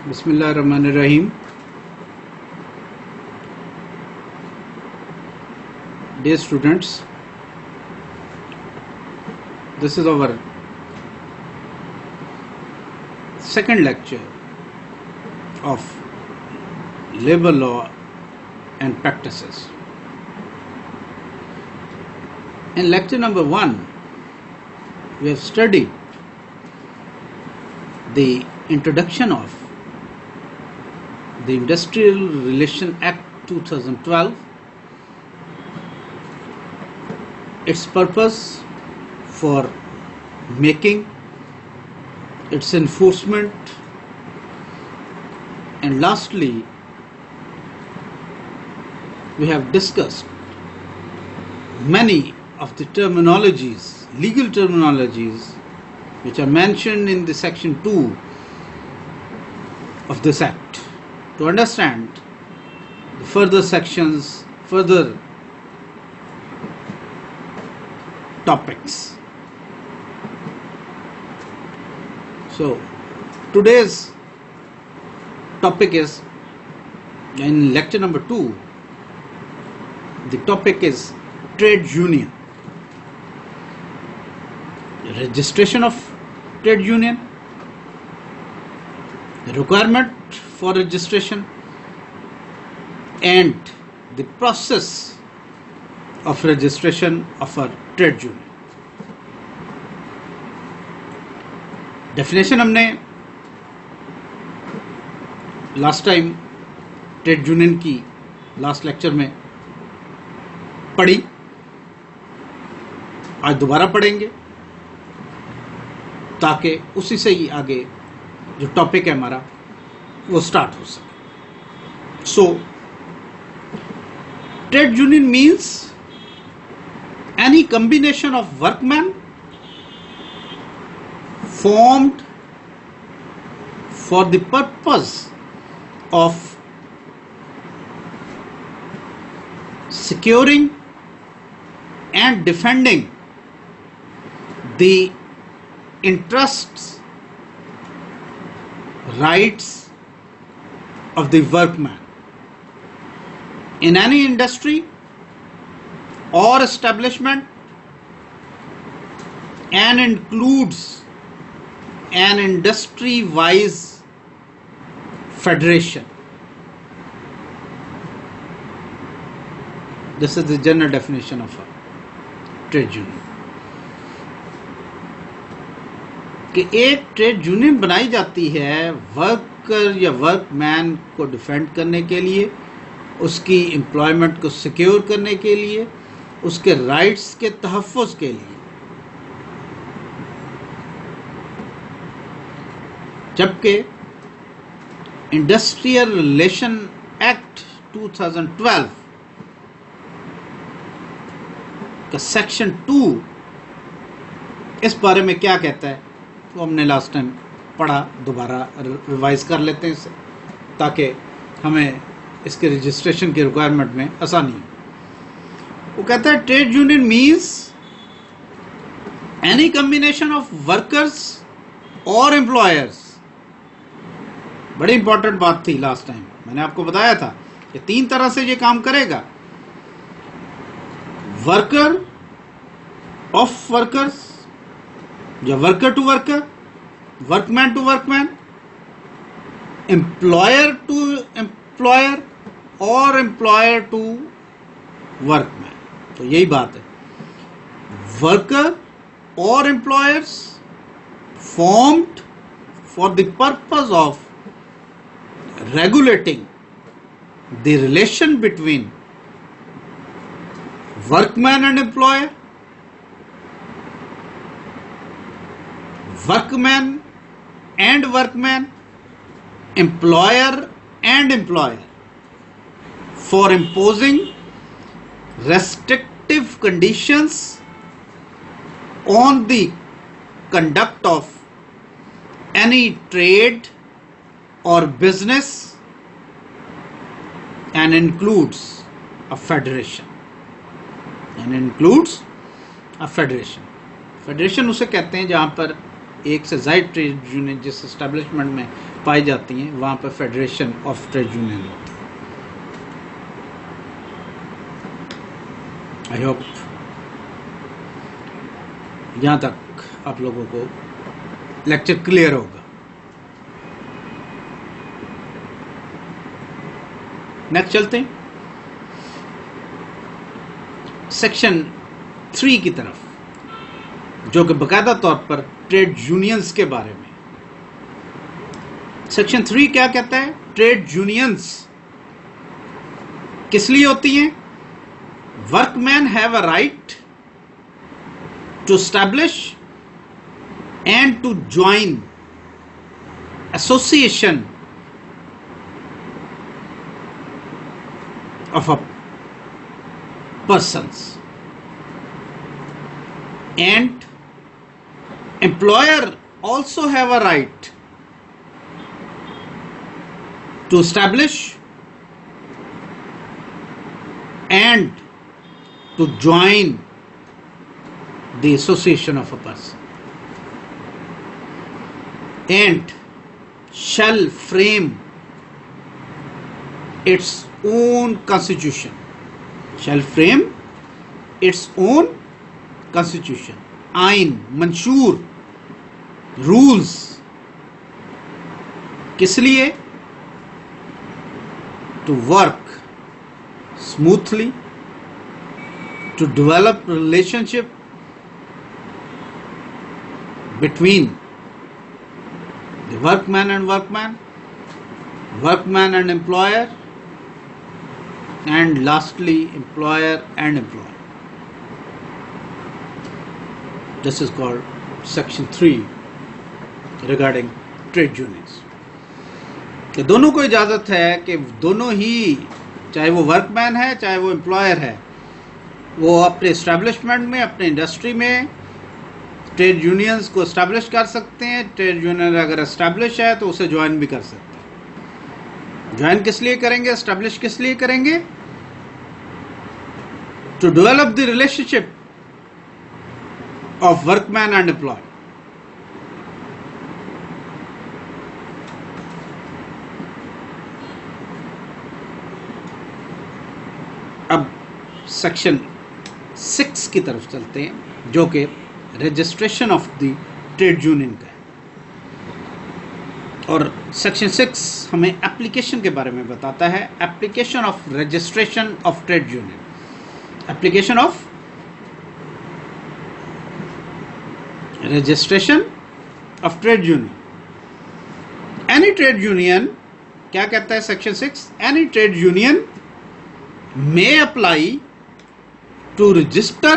Bismillahirrahmanirrahim. Dear students, this is our second lecture of labor law and practices. In lecture number 1, we have studied the introduction of the Industrial Relation Act 2012, its purpose for making, its enforcement, and lastly, we have discussed many of the terminologies, legal terminologies, which are mentioned in the section 2 of this act. To understand the further sections, further topics. So, today's topic is, in lecture number 2, the topic is trade union. Registration of trade union, the requirement for registration, and the process of registration of a trade union. Definition हमने last time trade union की last lecture में पढ़ी, आज दोबारा पढ़ेंगे ताकि उसी से ही आगे जो टॉपिक है हमारा वो स्टार्ट हो सके. So trade union means any combination of workman formed for the purpose of securing and defending the interests, rights of the workman in any industry or establishment, and includes an industry-wise federation. This is the general definition of a trade union. कि एक trade union बनाई जाती है worker या workman को defend करने के लिए, उसकी एम्प्लॉयमेंट को सिक्योर करने के लिए, उसके राइट्स के तहफ़्फ़ुज़ के लिए. जबकि इंडस्ट्रियल रिलेशन एक्ट 2012 का सेक्शन 2 इस बारे में क्या कहता है तो हमने लास्ट टाइम पढ़ा, दोबारा रिवाइज कर लेते हैं इसे ताकि हमें इसके रजिस्ट्रेशन के रिक्वायरमेंट में आसानी हो. वो कहता है trade union means any combination of workers और एम्प्लॉयर्स. बड़ी इंपॉर्टेंट बात थी लास्ट टाइम, मैंने आपको बताया था कि 3 तरह से ये काम करेगा. वर्कर ऑफ वर्कर्स या worker to worker, workman to workman, employer to employer और एम्प्लॉयर टू वर्कमैन. तो यही बात है, वर्कर और employers formed for the purpose of regulating the relation between workman and employer, workman and workman, employer and employer, for imposing restrictive conditions on the conduct of any trade or business, and includes a federation. And includes a federation. Federation उसे कहते हैं जहां पर एक से ज़ायद trade union जिस establishment में पाई जाती हैं वहाँ पर फेडरेशन ऑफ ट्रेड यूनियन होती है। आई होप यहाँ तक आप लोगों को लेक्चर क्लियर होगा। नेक्स्ट चलते हैं सेक्शन 3 की तरफ, जो कि बकायदा तौर पर ट्रेड यूनियंस के बारे में। सेक्शन 3 क्या कहता है? ट्रेड यूनियंस किस लिए होती हैं? Workman have a right to establish and to join association of a persons, and employer also have a right to establish and to join the association of a person, and shall frame its own constitution, shall frame its own constitution, आइन, मंशूर, rules. किस लिए? To work smoothly, to develop relationship between the workman and workman and employer, and lastly employer and employee. This is called section 3 regarding trade unions. कि दोनों को इजाजत है कि दोनों ही, चाहे वो वर्कमैन है चाहे वो एम्प्लॉयर है, वो अपने एस्टैब्लिशमेंट में, अपने इंडस्ट्री में ट्रेड यूनियंस को एस्टैब्लिश कर सकते हैं। ट्रेड यूनियन अगर एस्टैब्लिश है तो उसे ज्वाइन भी कर सकते हैं। ज्वाइन किस लिए करेंगे? एस्टैब्लिश किस लिए करेंगे? To develop the relationship of workman and employee. अब सेक्शन 6 की तरफ चलते हैं, जो कि registration of the trade union का है। और सेक्शन 6 हमें एप्लीकेशन के बारे में बताता है। Application of registration of trade union, application of registration of trade union. Any trade union, क्या कहता है section 6? Any trade union may apply to register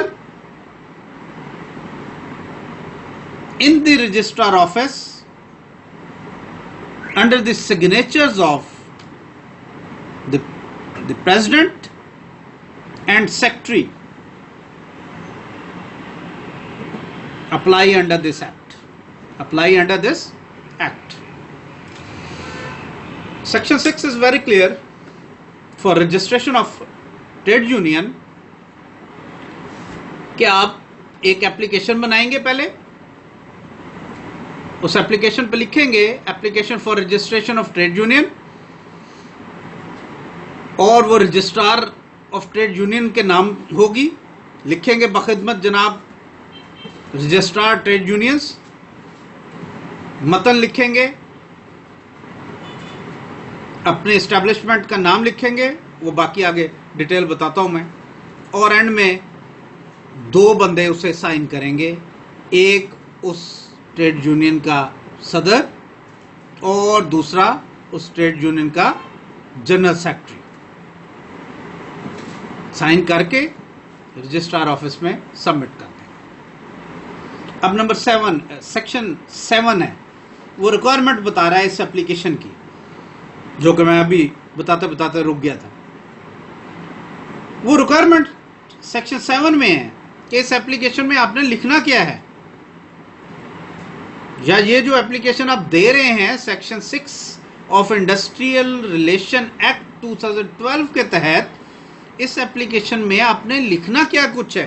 in the registrar office under the signatures of the president and secretary, apply under this act. Apply under this act. Section 6 is very clear for registration of trade union कि आप एक application बनाएंगे। पहले उस application पे लिखेंगे application for registration of trade union, और वो रजिस्ट्रार ऑफ ट्रेड यूनियन के नाम होगी। लिखेंगे बखिदमत जनाब रजिस्ट्रार ट्रेड यूनियंस, मतन लिखेंगे, अपने एस्टैब्लिशमेंट का नाम लिखेंगे, वो बाकी आगे डिटेल बताता हूं मैं। और एंड में 2 बंदे उसे साइन करेंगे, एक उस ट्रेड यूनियन का सदर और दूसरा उस ट्रेड यूनियन का जनरल सेक्रेटरी। साइन करके रजिस्ट्रार ऑफिस में सबमिट कर दें। अब नंबर 7, सेक्शन 7 है, वो रिक्वायरमेंट बता रहा है इस एप्लीकेशन की, जो कि मैं अभी बताते बताते रुक गया था। वो रिक्वायरमेंट सेक्शन 7 में है कि इस एप्लीकेशन में आपने लिखना क्या है, या ये जो एप्लीकेशन आप दे रहे हैं section 6 of industrial relation act 2012 के तहत, इस एप्लीकेशन में आपने लिखना क्या कुछ है।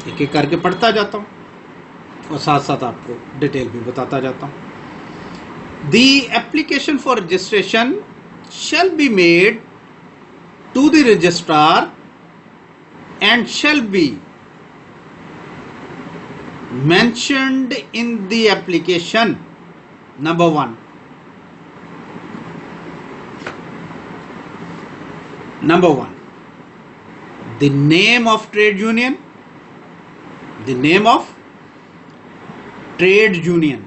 एक एक एक करके पढ़ता जाता हूँ और साथ साथ आपको डिटेल भी बताता जाता हूँ. The application for registration shall be made to the registrar and shall be mentioned in the application. Number 1. Number 1. The name of trade union. The name of trade union.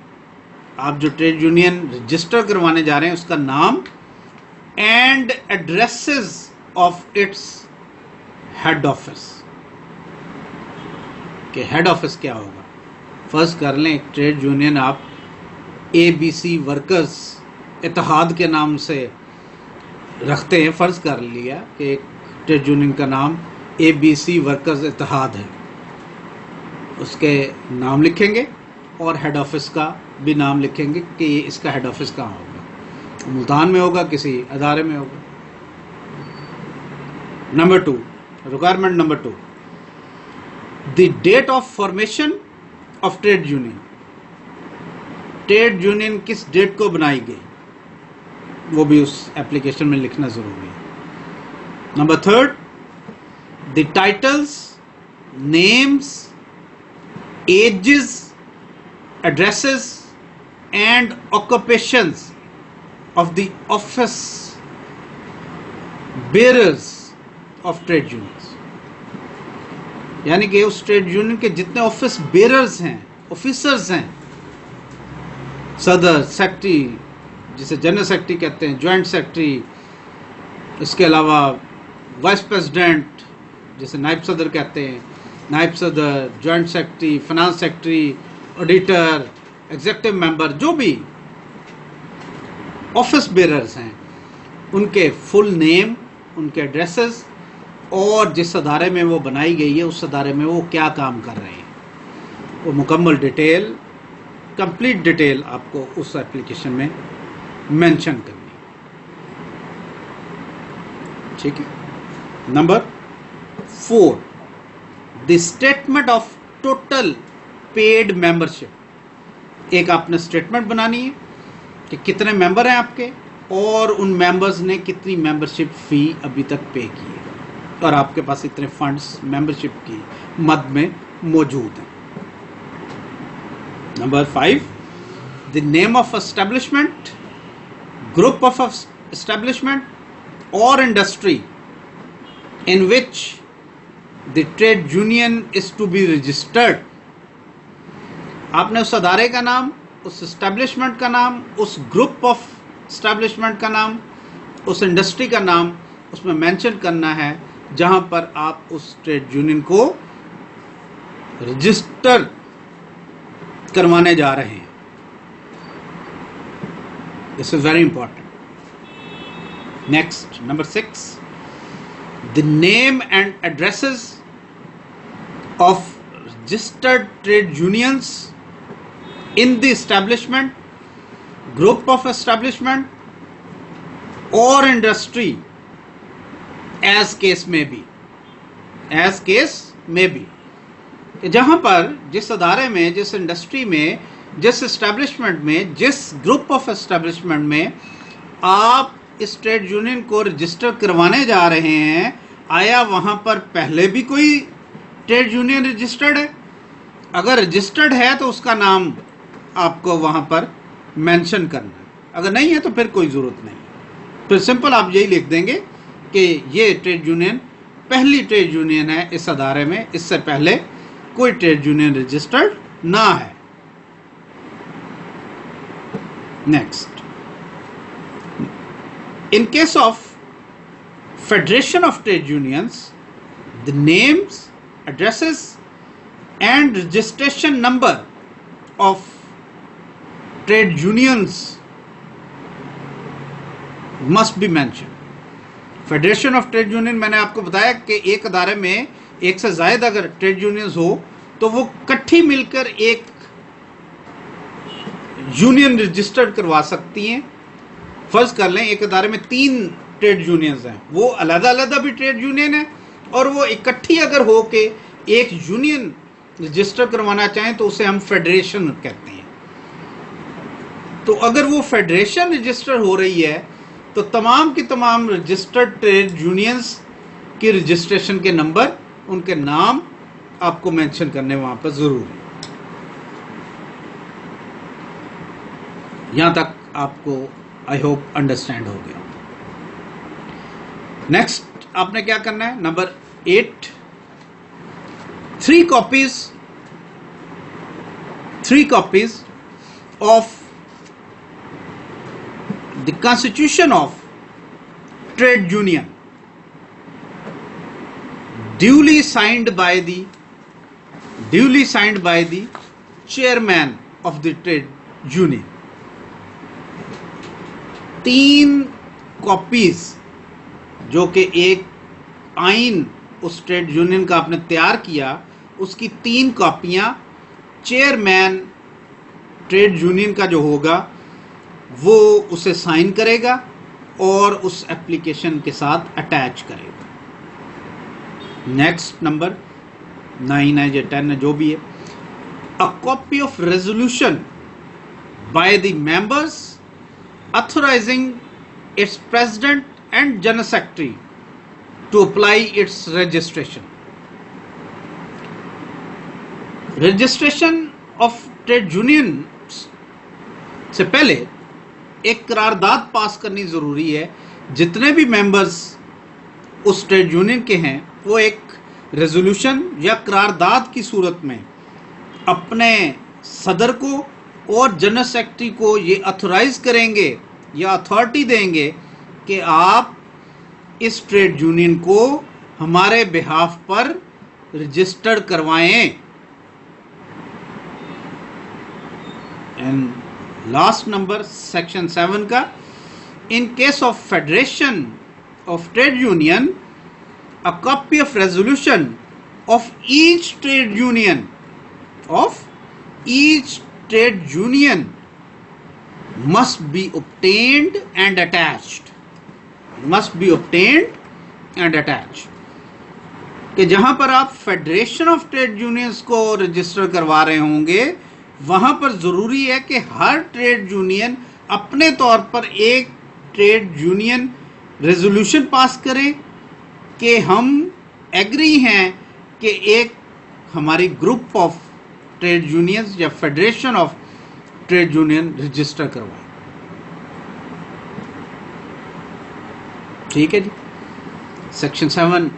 आप जो ट्रेड यूनियन रजिस्टर करवाने जा रहे हैं उसका नाम and addresses of its head office. के head office क्या होगा. फर्स्ट कर लें, एक ट्रेड यूनियन आप ABC वर्कर्स इत्तेहाद के नाम से रखते हैं. फर्ज कर लिया कि एक ट्रेड यूनियन का नाम ABC वर्कर्स इत्तेहाद है. उसके नाम लिखेंगे और हेड ऑफिस का भी नाम लिखेंगे कि ये इसका हेड ऑफिस कहाँ होगा. मुल्तान में होगा, किसी अदारे में होगा. Number 2, requirement number 2, the date of formation of trade union. Trade union किस डेट को बनाई गई वो भी उस एप्लीकेशन में लिखना जरूरी है. Number 3, the titles, names, ages, addresses and occupations of the office bearers of trade unions. यानी कि उस ट्रेड यूनियन के जितने ऑफिस बेरर्स हैं, ऑफिसर्स हैं, सदर, सेक्रेटरी, जिसे जनरल सेक्रेटरी कहते हैं, ज्वाइंट सेक्रेटरी, इसके अलावा वाइस प्रेसिडेंट जिसे नायब सदर कहते हैं, नायब सदर, joint secretary, finance secretary, auditor, executive member, जो भी ऑफिस बेरर्स हैं, उनके फुल नेम, उनके एड्रेसेस और जिस अदारे में वो बनाई गई है उस अदारे में वो क्या काम कर रहे हैं, वो मुकम्मल डिटेल, कंप्लीट डिटेल आपको उस एप्लीकेशन में मेंशन करनी. ठीक है. Number 4, the statement of total paid membership. एक आपने स्टेटमेंट बनानी है कि कितने मेंबर हैं आपके और उन मेंबर्स ने कितनी मेंबरशिप फी अभी तक पे की है और आपके पास इतने फंड्स मेंबरशिप की मद में मौजूद हैं. Number 5, the name of establishment, group of establishment और industry in which the trade union is to be registered. आपने उस अदारे का नाम, उस एस्टेब्लिशमेंट का नाम, उस ग्रुप ऑफ एस्टेब्लिशमेंट का नाम, उस इंडस्ट्री का नाम उसमें मेंशन करना है जहां पर आप उस ट्रेड यूनियन को रजिस्टर करवाने जा रहे हैं. This is very important. Next, number 6, the name and addresses of registered trade unions in the establishment, group of establishment or industry as case may be. As case may be. जहां पर जिस अदारे में, जिस industry में, जिस establishment में, जिस group of establishment में आप इस ट्रेड यूनियन को रजिस्टर करवाने जा रहे हैं, आया वहां पर पहले भी कोई ट्रेड यूनियन रजिस्टर्ड है. अगर रजिस्टर्ड है तो उसका नाम आपको वहां पर मेंशन करना है. अगर नहीं है तो फिर कोई जरूरत नहीं. फिर सिंपल आप यही लिख देंगे कि ये ट्रेड यूनियन पहली ट्रेड यूनियन है इस अदारे में, इससे पहले कोई ट्रेड यूनियन रजिस्टर्ड ना है. Next, in case of federation of trade unions, the names, addresses and registration number of trade unions must be mentioned. Federation of trade union मैंने आपको बताया कि एक अदारे में एक से ज्यादा अगर ट्रेड यूनियंस हो तो वो इकट्ठी मिलकर एक यूनियन रजिस्टर्ड करवा सकती हैं. फर्ज कर लें एक अदारे में 3 ट्रेड यूनियंस हैं, वो अलग अलग भी ट्रेड यूनियन है और वो इकट्ठी अगर हो के एक यूनियन रजिस्टर करवाना चाहें तो उसे हम फेडरेशन कहते हैं। तो अगर वो फेडरेशन रजिस्टर हो रही है तो तमाम की तमाम रजिस्टर्ड ट्रेड यूनियंस की रजिस्ट्रेशन के नंबर, उनके नाम आपको मेंशन करने वहां पर जरूरी है। यहां तक आपको आई होप अंडरस्टैंड हो गया। नेक्स्ट आपने क्या करना है, number 8, 3 copies of the Constitution of Trade Union duly signed by the chairman of the trade union। 3 copies जो कि एक आइन उस ट्रेड यूनियन का आपने तैयार किया, उसकी 3 कॉपियां चेयरमैन ट्रेड यूनियन का जो होगा वो उसे साइन करेगा और उस एप्लीकेशन के साथ अटैच करेगा। नेक्स्ट नंबर 9 है या 10 है, जो भी है, a copy of resolution by the members authorizing its president and general secretary to apply its registration। Registration of trade union से पहले एक करारदाद पास करनी जरूरी है। जितने भी मेंबर्स उस ट्रेड यूनियन के हैं वो एक रेजोल्यूशन या करारदाद की सूरत में अपने सदर को और जनरल सेक्रेटरी को ये अथोराइज करेंगे या अथॉरिटी देंगे कि आप इस ट्रेड यूनियन को हमारे बिहाफ पर रजिस्टर्ड करवाएं। एंड लास्ट नंबर सेक्शन 7 का, इन case of federation of trade union a copy of resolution of each trade union must be obtained and attached। कि जहां पर आप फेडरेशन ऑफ ट्रेड यूनियंस को रजिस्टर करवा रहे होंगे वहां पर जरूरी है कि हर ट्रेड यूनियन अपने तौर पर एक ट्रेड यूनियन रेजोल्यूशन पास करे कि हम एग्री हैं कि एक हमारी ग्रुप ऑफ ट्रेड यूनियंस या federation of trade union register करवाएं। ठीक है जी। सेक्शन 7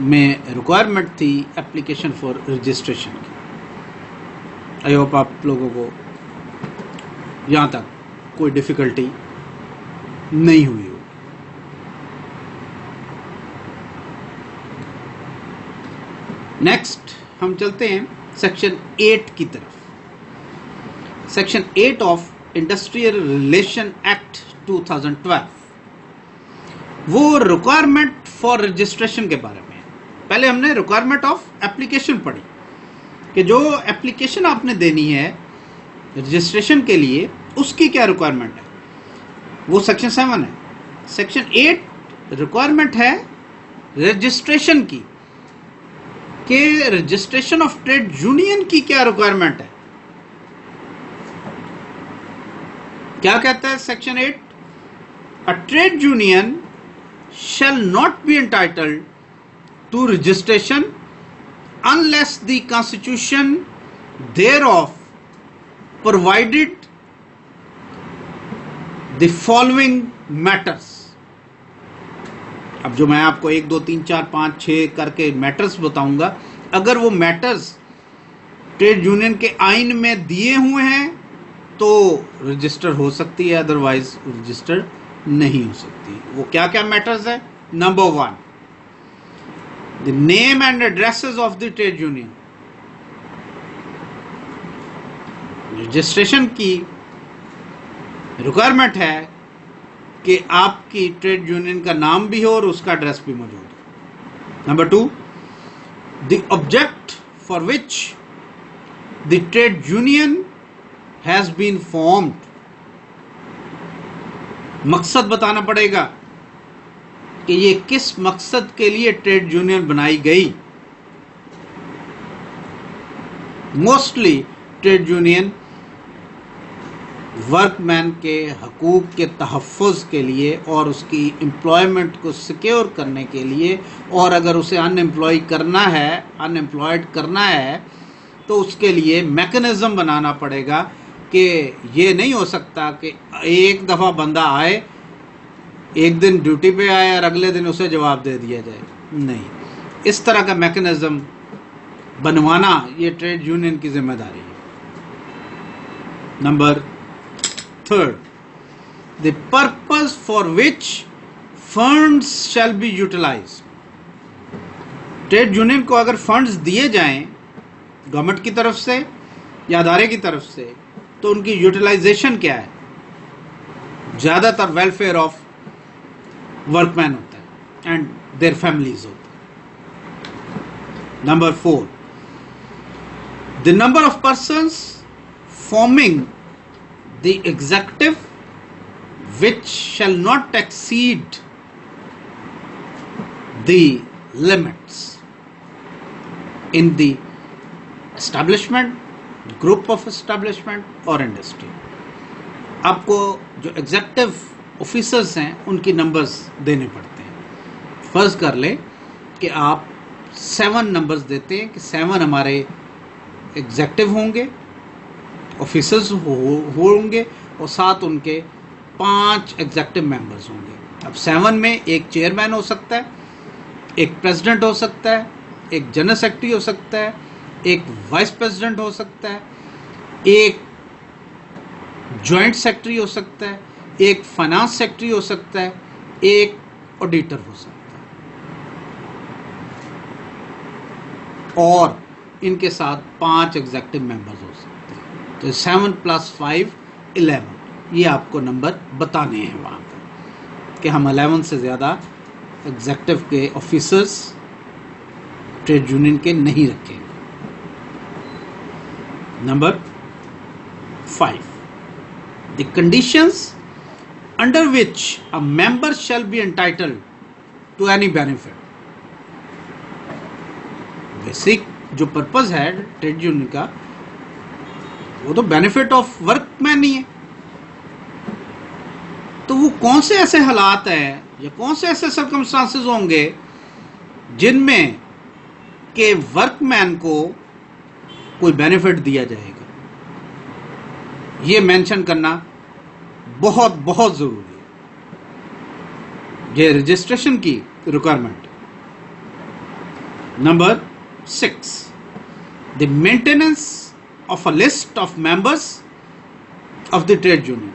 में रिक्वायरमेंट थी एप्लीकेशन फॉर रजिस्ट्रेशन की। आई होप आप लोगों को यहां तक कोई डिफिकल्टी नहीं हुई हो। नेक्स्ट हम चलते हैं सेक्शन 8 की तरफ। Section 8 of industrial relation act 2012 वो रिक्वायरमेंट फॉर रजिस्ट्रेशन के बारे में। पहले हमने रिक्वायरमेंट ऑफ एप्लीकेशन पढ़ी कि जो एप्लीकेशन आपने देनी है रजिस्ट्रेशन के लिए उसकी क्या रिक्वायरमेंट है, वो सेक्शन 7 है। सेक्शन 8 रिक्वायरमेंट है रजिस्ट्रेशन की, कि रजिस्ट्रेशन ऑफ ट्रेड यूनियन की क्या रिक्वायरमेंट है। क्या कहता है section 8, a trade union shall not be entitled to registration unless the constitution thereof provided the following matters। अब जो मैं आपको 1 2 3 4 5 6 करके मैटर्स बताऊंगा, अगर वो मैटर्स ट्रेड यूनियन के आइन में दिए हुए हैं तो रजिस्टर हो सकती है, अदरवाइज रजिस्टर नहीं हो सकती। वो क्या क्या मैटर्स है? Number 1, the name and addresses of the trade union. Registration की रिक्वायरमेंट है कि आपकी ट्रेड यूनियन का नाम भी हो और उसका एड्रेस भी मौजूद हो। Number 2, the object for which the trade union has been formed. मकसद बताना पड़ेगा कि ये किस मकसद के लिए ट्रेड यूनियन बनाई गई। मोस्टली ट्रेड यूनियन वर्कमैन के हकूक के तहफ़्फ़ुज़ के लिए और उसकी एम्प्लॉयमेंट को सिक्योर करने के लिए, और अगर उसे अनएम्प्लॉयड करना है तो उसके लिए मैकेनिज़्म बनाना पड़ेगा कि ये नहीं हो सकता कि एक दफ़ा बंदा आए, एक दिन ड्यूटी पे आए और अगले दिन उसे जवाब दे दिया जाए। नहीं, इस तरह का मैकेनिज़्म बनवाना ये ट्रेड यूनियन की जिम्मेदारी है। Number 3, the purpose for which funds shall be utilized। Trade union को अगर फंड्स दिए जाएं गवर्नमेंट की तरफ से या अदारे की तरफ से, तो उनकी यूटिलाइजेशन क्या है? ज्यादातर वेलफेयर ऑफ वर्कमैन होता है एंड देयर फैमिलीज होता है। Number 4, the number of persons forming the executive which shall not exceed the limits in the establishment, group of establishment or industry। आपको जो एग्जेक्टिव ऑफिसर्स हैं उनकी नंबर्स देने पड़ते हैं। फर्ज कर ले कि आप 7 नंबर्स देते हैं कि 7 हमारे एग्जेक्टिव होंगे, ऑफिसर्स होंगे और साथ उनके 5 एग्जेक्टिव मेंबर्स होंगे। अब 7 में एक चेयरमैन हो सकता है, एक प्रेसिडेंट हो सकता है, एक जनरल सेक्रेटरी हो सकता है, एक वाइस प्रेसिडेंट हो सकता है, एक जॉइंट सेक्रेटरी हो सकता है, एक फाइनेंस सेक्रेटरी हो सकता है, एक ऑडिटर हो सकता है और इनके साथ 5 एग्जेक्टिव मेंबर्स हो सकते हैं। तो 7 + 5 11, ये आपको नंबर बताने हैं वहाँ पर कि हम 11 से ज़्यादा एग्जेक्टिव के ऑफिसर्स ट्रेड यूनियन के नहीं रखेंगे। Number 5, the conditions under which a member shall be entitled to any benefit. Basic जो पर्पस है ट्रेड यूनियन का, वो तो बेनिफिट ऑफ वर्कमैन ही है। तो वो कौन से ऐसे हालात हैं या कौन से ऐसे सर्कमस्टांसेस होंगे जिनमें के वर्कमैन को कोई बेनिफिट दिया जाएगा, ये मेंशन करना बहुत बहुत जरूरी है। ये रजिस्ट्रेशन की requirement. Number 6, the maintenance of a list of members of the trade union।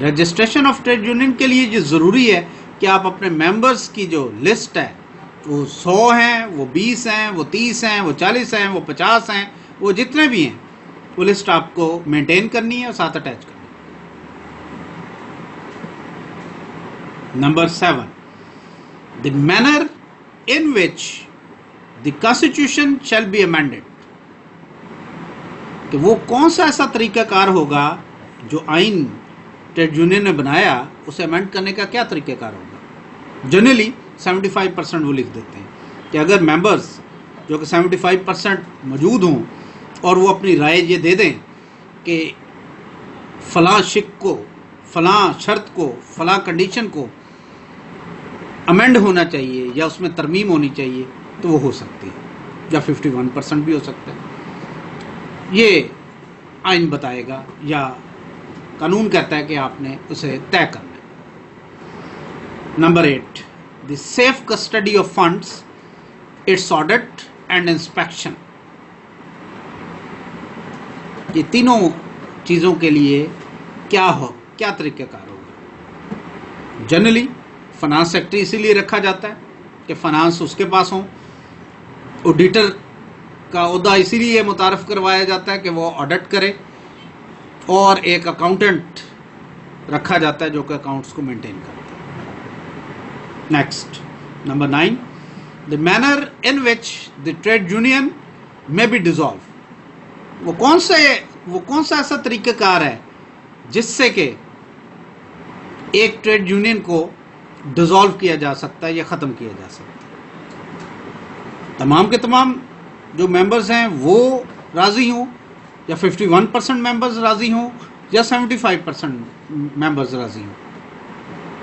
Registration of trade union के लिए ये जरूरी है कि आप अपने मेंबर्स की जो लिस्ट है, वो 100 हैं, वो 20 हैं, वो 30 हैं, वो 40 हैं, वो 50 हैं, वो जितने भी हैं, वो लिस्ट आपको मेंटेन करनी है और साथ अटैच करनी है। Number 7, the manner in which the constitution shall be amended. कि वो कौन सा ऐसा तरीकाकार होगा जो आइन ट्रेड यूनियन ने बनाया, उसे अमेंड करने का क्या तरीकाकार होगा। जनरली 75% वो लिख देते हैं कि अगर मेंबर्स जो कि 75% मौजूद हों और वो अपनी राय ये दे दें कि फलां शिक को, फलां शर्त को, फलां कंडीशन को अमेंड होना चाहिए या उसमें तरमीम होनी चाहिए, तो वो हो सकती है, या 51% भी हो सकता है। ये आइन बताएगा या कानून कहता है कि आपने उसे तय करना है। Number 8, the safe custody of funds, it's audit and inspection. ये तीनों चीज़ों के लिए क्या तरीक़ाकार होगा। जनरली फाइनेंस सेक्रेटरी इसीलिए रखा जाता है कि फाइनेंस उसके पास हो। ऑडिटर का ओहदा इसीलिए मुतारफ करवाया जाता है कि वो ऑडिट करे, और एक अकाउंटेंट रखा जाता है जो कि अकाउंट्स को मेंटेन करता है। Next, number 9, the manner in which the trade union में बी डिसॉल्व। वो कौन सा ऐसा तरीक़ाकार है जिससे कि एक ट्रेड यूनियन को डिसॉल्व किया जा सकता है या ख़त्म किया जा सकता है। तमाम के तमाम जो मेंबर्स हैं वो राज़ी हों, या 51% मेंबर्स राज़ी हों, या 75% मेंबर्स राज़ी हों,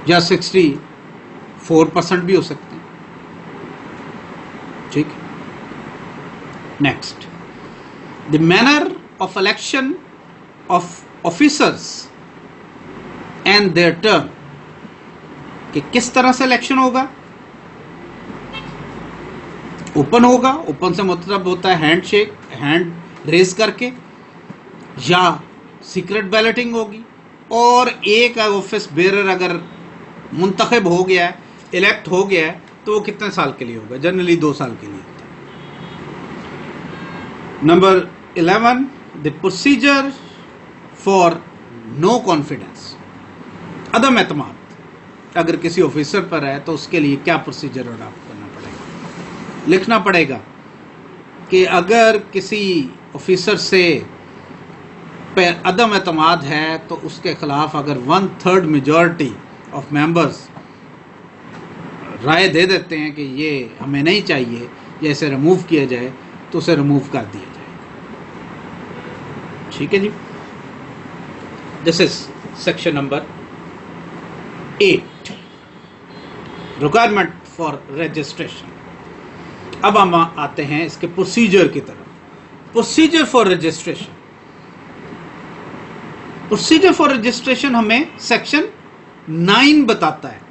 या 64% भी हो सकते हैं। ठीक है। Next, the manner of election of officers and there term, कि किस तरह से इलेक्शन होगा। ओपन होगा, ओपन से मतलब होता है हैंड रेज करके, या सीक्रेट बैलेटिंग होगी, और एक ऑफिस बेरर अगर मुंतखब हो गया है, इलेक्ट हो गया है, तो वो कितने साल के लिए होगा? जनरली 2 साल के लिए होता है। Number 11, the procedure for no confidence, अदम एतमाद अगर किसी ऑफिसर पर है तो उसके लिए क्या प्रोसीजर अडॉप्ट करना पड़ेगा? लिखना पड़ेगा कि अगर किसी ऑफिसर से पर अदम एतमाद है तो उसके खिलाफ अगर 1/3 मेजॉरिटी ऑफ मेंबर्स राय दे देते हैं कि ये हमें नहीं चाहिए या इसे रिमूव किया जाए, तो उसे रिमूव कर दिया जाए। ठीक है जी। This is section number 8, requirement for registration. अब हम आते हैं इसके प्रोसीजर की तरफ। Procedure for registration, procedure for registration हमें सेक्शन 9 बताता है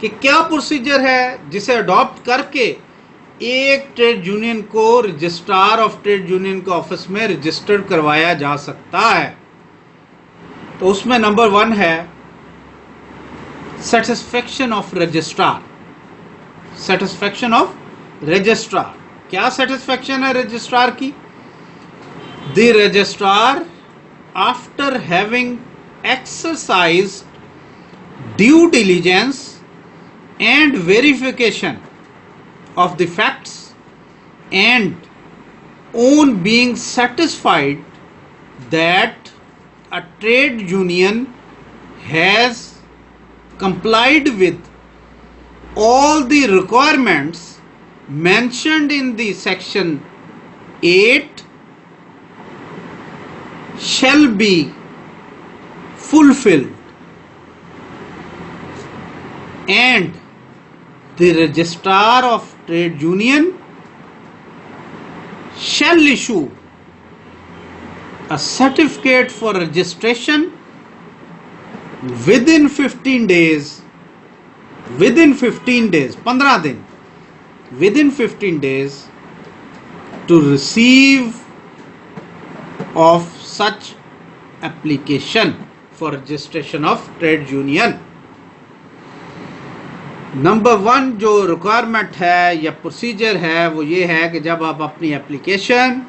कि क्या प्रोसीजर है जिसे अडॉप्ट करके एक ट्रेड यूनियन को रजिस्ट्रार ऑफ ट्रेड यूनियन के ऑफिस में रजिस्टर्ड करवाया जा सकता है। तो उसमें नंबर 1 है satisfaction of registrar. Satisfaction of registrar, क्या सेटिस्फेक्शन है रजिस्ट्रार की? The registrar after having exercised due diligence and verification of the facts and on being satisfied that a trade union has complied with all the requirements mentioned in the section 8 shall be fulfilled, and the registrar of trade union shall issue a certificate for registration within 15 days, within 15 days, 15 दिन, within 15 days to receive of such application for registration of trade union. Number 1 जो requirement है या procedure है वो ये है कि जब आप अपनी एप्लीकेशन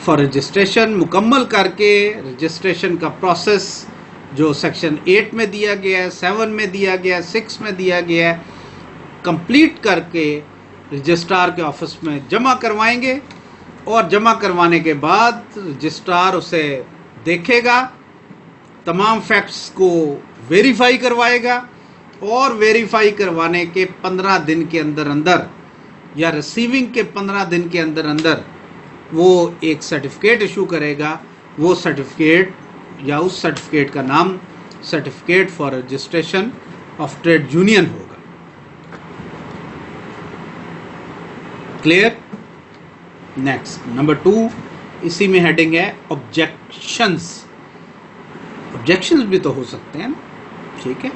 फॉर रजिस्ट्रेशन मुकम्मल करके, रजिस्ट्रेशन का प्रोसेस जो सेक्शन 8 में दिया गया है, 7 में दिया गया है, 6 में दिया गया है, कंप्लीट करके रजिस्ट्रार के ऑफिस में जमा करवाएंगे, और जमा करवाने के बाद रजिस्ट्रार उसे देखेगा, तमाम फैक्ट्स को वेरीफाई करवाएगा, और वेरीफाई करवाने के 15 दिन के अंदर अंदर या रिसीविंग के 15 दिन के अंदर अंदर वो एक सर्टिफिकेट इशू करेगा। वो सर्टिफिकेट या उस सर्टिफिकेट का नाम certificate for registration of trade union होगा। क्लियर? नेक्स्ट, नंबर 2, इसी में हेडिंग है ऑब्जेक्शंस। ऑब्जेक्शंस भी तो हो सकते हैं ना, ठीक है।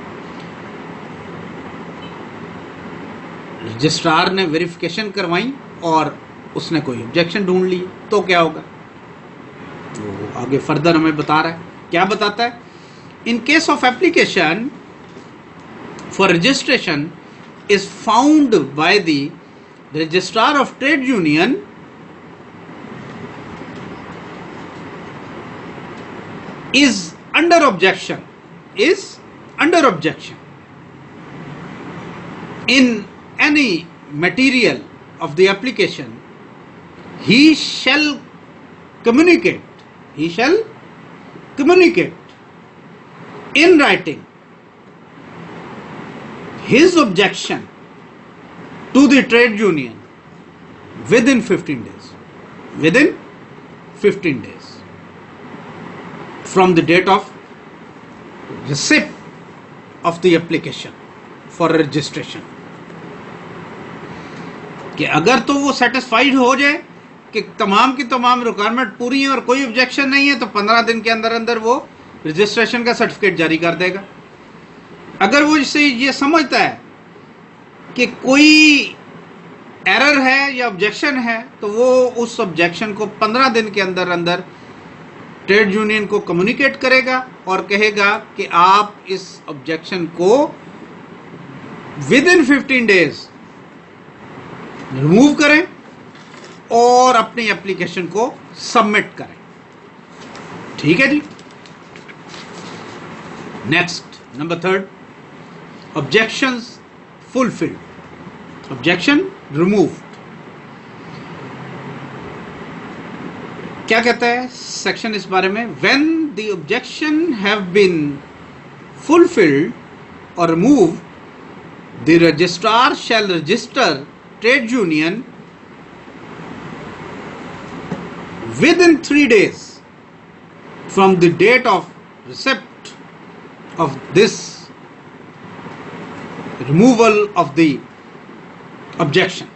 रजिस्ट्रार ने वेरिफिकेशन करवाई और उसने कोई ऑब्जेक्शन ढूंढ ली, तो क्या होगा? तो आगे फर्दर हमें बता रहा है, क्या बताता है? इन case of application for registration is found by the registrar of trade union is under objection, is under objection in any material of the application, he shall communicate in writing his objection to the trade union within 15 days. Within 15 days from the date of receipt of the application for registration. कि अगर तो वो satisfied हो जाए कि तमाम की तमाम रिक्वायरमेंट पूरी है और कोई ऑब्जेक्शन नहीं है, तो 15 दिन के अंदर अंदर वो रजिस्ट्रेशन का सर्टिफिकेट जारी कर देगा. अगर वो इससे ये समझता है कि कोई एरर है या ऑब्जेक्शन है, तो वो उस ऑब्जेक्शन को 15 दिन के अंदर अंदर ट्रेड यूनियन को कम्युनिकेट करेगा और कहेगा कि आप इस ऑब्जेक्शन को विद इन 15 डेज रिमूव करें और अपनी एप्लीकेशन को सबमिट करें. ठीक है जी. Next, number 3, objections fulfilled, objection removed. क्या कहता है सेक्शन इस बारे में? When the objection have been fulfilled और removed, the registrar shall register trade union within 3 days from the date of receipt of this removal of the objection.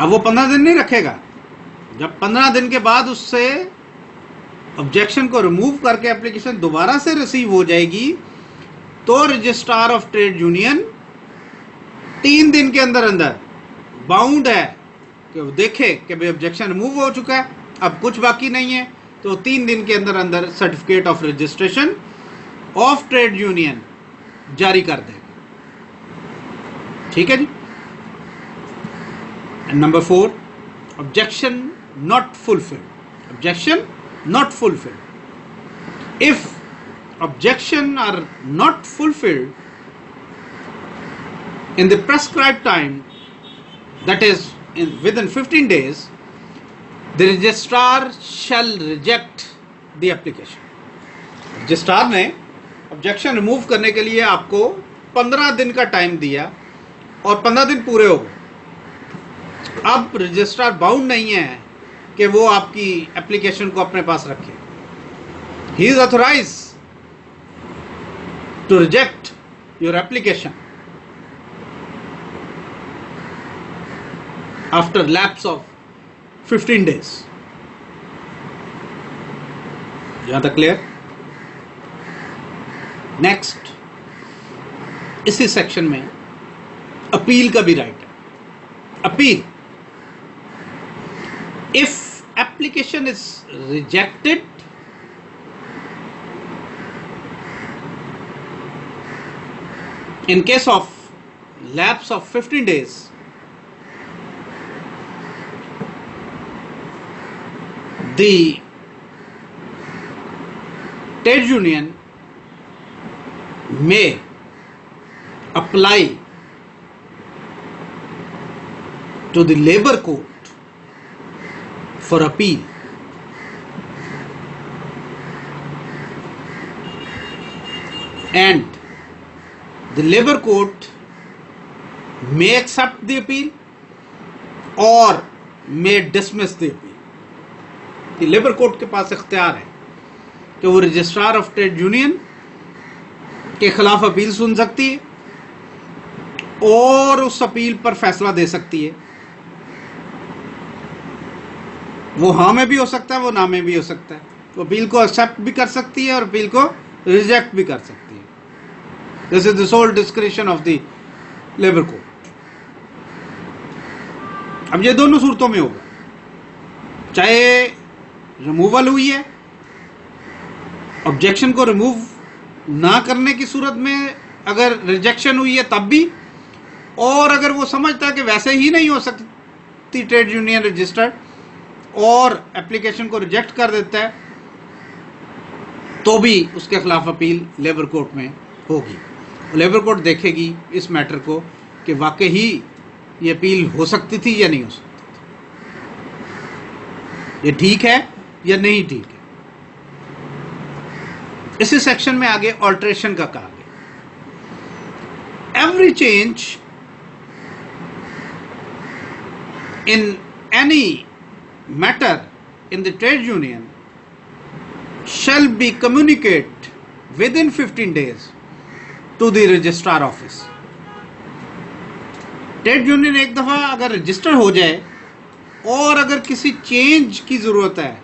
अब वो 15 दिन नहीं रखेगा. जब 15 दिन के बाद उससे ऑब्जेक्शन को रिमूव करके एप्लीकेशन दोबारा से रिसीव हो जाएगी, तो रजिस्ट्रार ऑफ ट्रेड यूनियन 3 दिन के अंदर अंदर बाउंड है कि वो देखे कि भाई ऑब्जेक्शन रिमूव हो चुका है, अब कुछ बाकी नहीं है, तो 3 दिन के अंदर अंदर certificate of registration of trade union जारी कर देगा. ठीक है जी. Number 4, objection not fulfilled, objection not fulfilled. If objection are not fulfilled in the prescribed time, that is within 15 days, the registrar shall reject the application. Registrar ने objection remove करने के लिए आपको 15 दिन का टाइम दिया और 15 दिन पूरे हो गए. अब रजिस्ट्रार बाउंड नहीं है कि वो आपकी एप्लीकेशन को अपने पास रखे. He is authorise to reject your application after lapse of 15 days. यहां तक क्लियर? नेक्स्ट, इसी सेक्शन में अपील का भी राइट है. Appeal, if application is rejected in case of lapse of 15 days, the trade union may apply to the labor court for appeal. And the labor court may accept the appeal or may dismiss the appeal. कि labour court के पास इख्तियार है कि वो registrar of trade union के खिलाफ appeal सुन सकती है और उस अपील पर फैसला दे सकती है. वो हाँ में भी हो सकता है, वो ना में भी हो सकता है. वो अपील को एक्सेप्ट भी कर सकती है और अपील को रिजेक्ट भी कर सकती है. This is the sole discretion of the labour court. अब ये दोनों सूरतों में होगा, चाहे रिमूवल हुई है, ऑब्जेक्शन को रिमूव ना करने की सूरत में अगर रिजेक्शन हुई है तब भी, और अगर वो समझता है कि वैसे ही नहीं हो सकती ट्रेड यूनियन रजिस्टर्ड और एप्लीकेशन को रिजेक्ट कर देता है, तो भी उसके खिलाफ अपील लेबर कोर्ट में होगी. लेबर कोर्ट देखेगी इस मैटर को कि वाकई ही ये अपील हो सकती थी या नहीं हो सकती थी, ये ठीक है या नहीं ठीक है. इसी सेक्शन में आगे ऑल्टरेशन का कहा गया. Every change in any matter in the trade union shall be communicate within 15 days to the registrar office. Trade union एक दफ़ा अगर रजिस्टर हो जाए और अगर किसी चेंज की ज़रूरत है,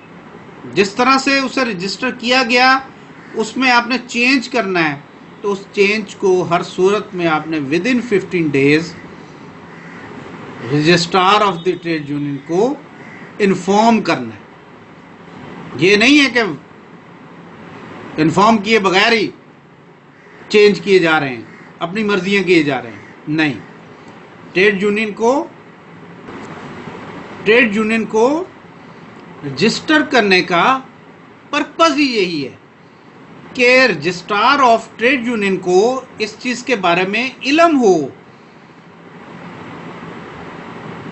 जिस तरह से उसे रजिस्टर किया गया उसमें आपने चेंज करना है, तो उस चेंज को हर सूरत में आपने with in 15 days registrar of the trade union को इन्फॉर्म करना है। ये नहीं है कि इन्फॉर्म किए बगैर ही चेंज किए जा रहे हैं, अपनी मर्जियां किए जा रहे हैं, नहीं। ट्रेड यूनियन को रजिस्टर करने का पर्पस ही यही है कि रजिस्ट्रार ऑफ ट्रेड यूनियन को इस चीज के बारे में इल्म हो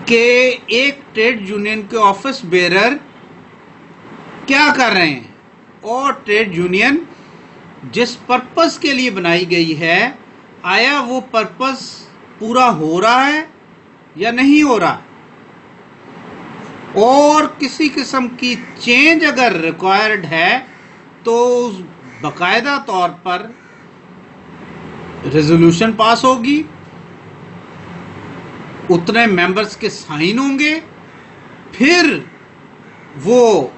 कि एक ट्रेड यूनियन के ऑफिस बेरर क्या कर रहे हैं और ट्रेड यूनियन जिस पर्पस के लिए बनाई गई है, आया वो पर्पस पूरा हो रहा है या नहीं हो रहा, और किसी किस्म की चेंज अगर रिक्वायर्ड है तो बाकायदा तौर पर रेजोल्यूशन पास होगी, उतने मेंबर्स के साइन होंगे, फिर वो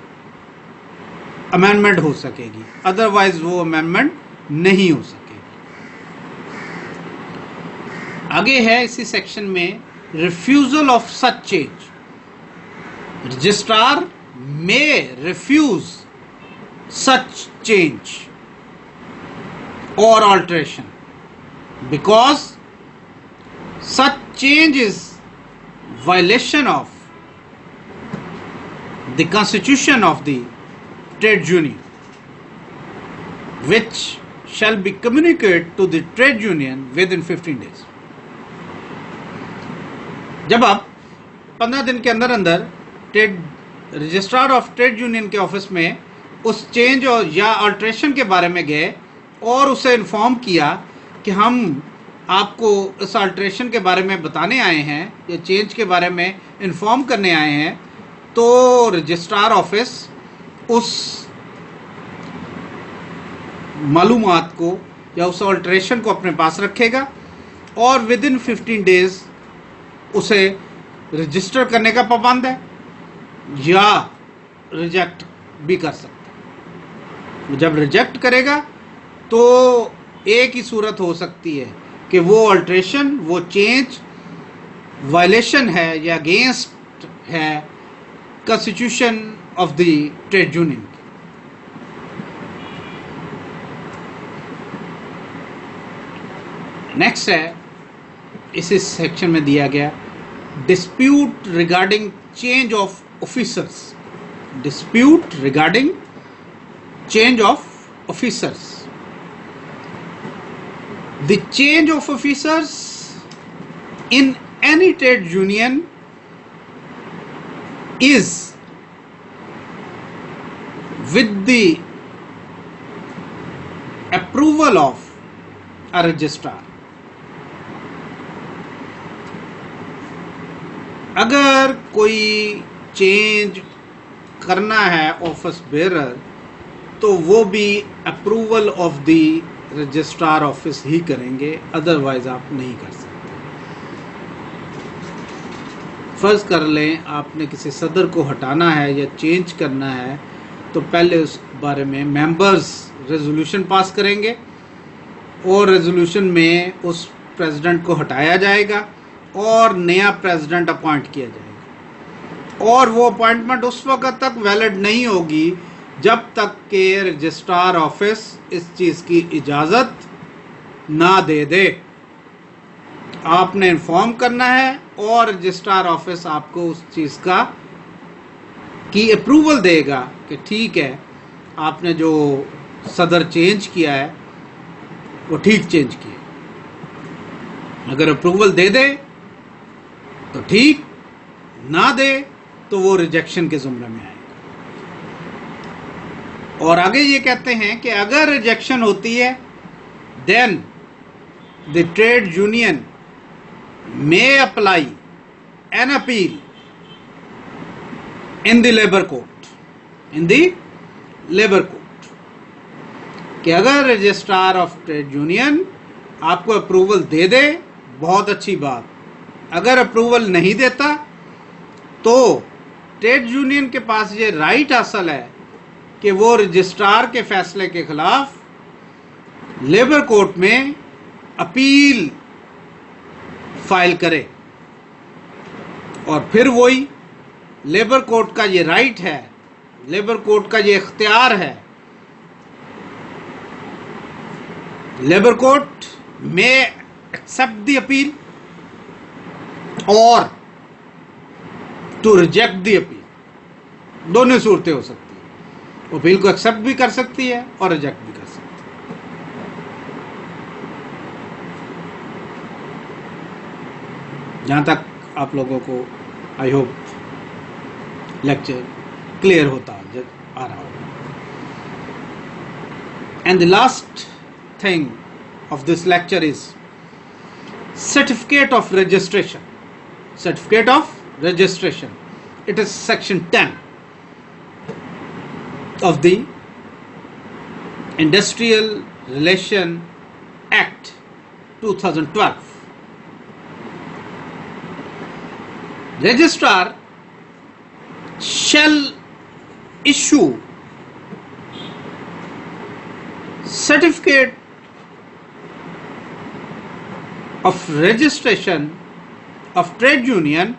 अमेंडमेंट हो सकेगी, अदरवाइज वो अमेंडमेंट नहीं हो सकेगी। आगे है इसी सेक्शन में refusal of such change. Registrar may refuse such change or alteration because such change is violation of the constitution of the trade union, which shall be communicated to the trade union within 15 days. जब आप 15 दिन के अंदर अंदर trade registrar of trade union के office में उस change और या अल्ट्रेशन के बारे में गए और उसे इन्फॉर्म किया कि हम आपको इस अल्ट्रेशन के बारे में बताने आए हैं या चेंज के बारे में इन्फॉर्म करने आए हैं, तो रजिस्ट्रार ऑफिस उस मालूमात को या उस अल्ट्रेशन को अपने पास रखेगा और विद इन 15 डेज उसे रजिस्टर करने का पाबंद है या रिजेक्ट भी कर सकता है। जब रिजेक्ट करेगा तो एक ही सूरत हो सकती है कि वो अल्ट्रेशन, वो चेंज वायलेशन है या अगेंस्ट है constitution of the trade union. Next है इसी सेक्शन में दिया गया dispute regarding change of officers. Dispute regarding change of officers. The change of officers in any trade union is with the approval of a registrar. अगर कोई change करना है office bearer तो वो भी approval of the registrar office ही करेंगे, otherwise आप नहीं कर सकते। फर्ज कर लें आपने किसी सदर को हटाना है या चेंज करना है, तो पहले उस बारे में मेंबर्स रेजोल्यूशन पास करेंगे और रेजोल्यूशन में उस प्रेसिडेंट को हटाया जाएगा और नया प्रेसिडेंट अपॉइंट किया जाएगा, और वो अपॉइंटमेंट उस वक्त तक वैलिड नहीं होगी जब तक के रजिस्ट्रार ऑफिस इस चीज़ की इजाज़त ना दे दे। आपने इन्फॉर्म करना है और रजिस्ट्रार ऑफिस आपको उस चीज़ का की अप्रूवल देगा कि ठीक है, आपने जो सदर चेंज किया है वो ठीक चेंज किया। अगर अप्रूवल दे दे तो ठीक, ना दे तो वो रिजेक्शन के जुमरे में आएगा। और आगे ये कहते हैं कि अगर रिजेक्शन होती है then the trade union may apply an appeal in the labour code कि अगर रजिस्ट्रार ऑफ ट्रेड यूनियन आपको अप्रूवल दे दे, बहुत अच्छी बात। अगर अप्रूवल नहीं देता तो ट्रेड यूनियन के पास ये राइट हासिल है कि वो रजिस्ट्रार के फैसले के खिलाफ लेबर कोर्ट में अपील फाइल करे, और फिर वही लेबर कोर्ट का ये राइट है, लेबर कोर्ट का ये इख्तियार है। लेबर कोर्ट में एक्सेप्ट द अपील और टू रिजेक्ट द अपील, दोनों सूरतें हो सकती है। अपील को एक्सेप्ट भी कर सकती है और रिजेक्ट भी कर सकती है। जहां तक आप लोगों को आई होप लेक्चर क्लियर होता आ रहा होगा। And the last thing of this lecture is certificate of registration. Certificate of registration. It is section 10 of the Industrial Relation Act 2012. Registrar shall issue certificate of registration of trade union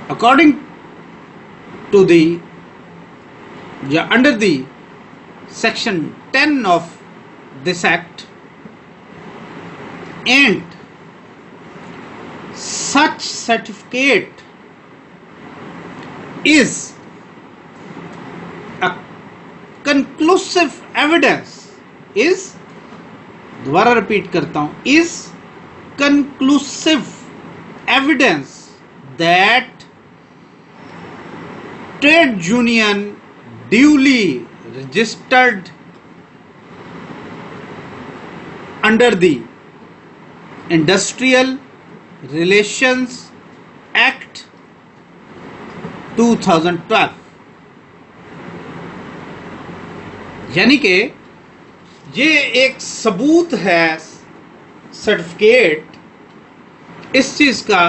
according to the under the section 10 of this act, and such certificate is a conclusive evidence, is, दोबारा repeat करता हूं, is conclusive evidence that trade union duly registered under the Industrial Relations Act 2012। यानी कि ये एक सबूत है, certificate इस चीज का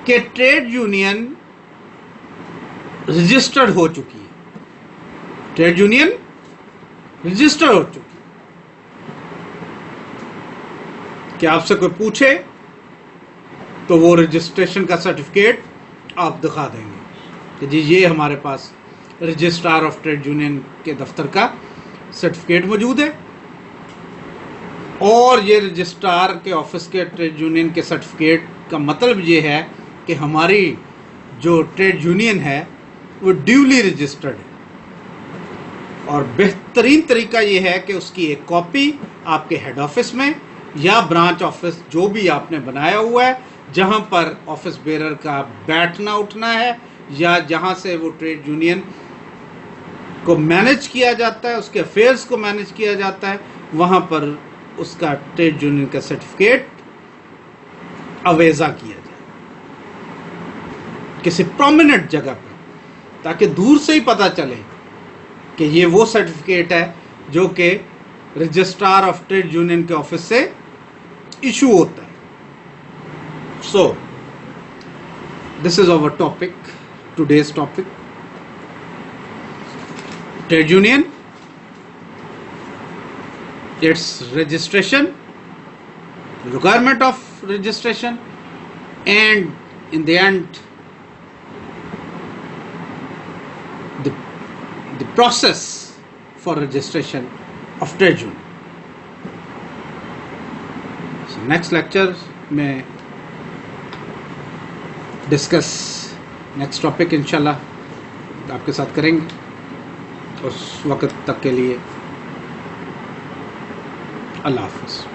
कि ट्रेड यूनियन रजिस्टर्ड हो चुकी है, ट्रेड यूनियन रजिस्टर्ड हो चुकी है। कि आपसे कोई पूछे तो वो रजिस्ट्रेशन का सर्टिफिकेट आप दिखा देंगे कि जी ये हमारे पास रजिस्ट्रार ऑफ ट्रेड यूनियन के दफ्तर का सर्टिफिकेट मौजूद है, और ये रजिस्ट्रार के ऑफिस के ट्रेड यूनियन के सर्टिफिकेट का मतलब ये है कि हमारी जो ट्रेड यूनियन है वो ड्यूली रजिस्टर्ड है। और बेहतरीन तरीका ये है कि उसकी एक कॉपी आपके हेड ऑफिस में या ब्रांच ऑफिस जो भी आपने बनाया हुआ है, जहां पर ऑफिस बेरर का बैठना उठना है या जहां से वो ट्रेड यूनियन को मैनेज किया जाता है, उसके अफेयर्स को मैनेज किया जाता है, वहां पर उसका ट्रेड यूनियन का सर्टिफिकेट अवेजा किया जाए किसी प्रोमिनेंट जगह पर, ताकि दूर से ही पता चले कि ये वो सर्टिफिकेट है जो कि रजिस्ट्रार ऑफ ट्रेड यूनियन के ऑफिस से इशू होता है। So this is our topic, today's topic, trade union, its registration, requirement of registration, and in the end the process for registration of trade union. So next lecture में discuss next topic इंशाल्लाह आपके साथ करेंगे। उस वक्त तक के लिए अल्लाह हाफ़िज़।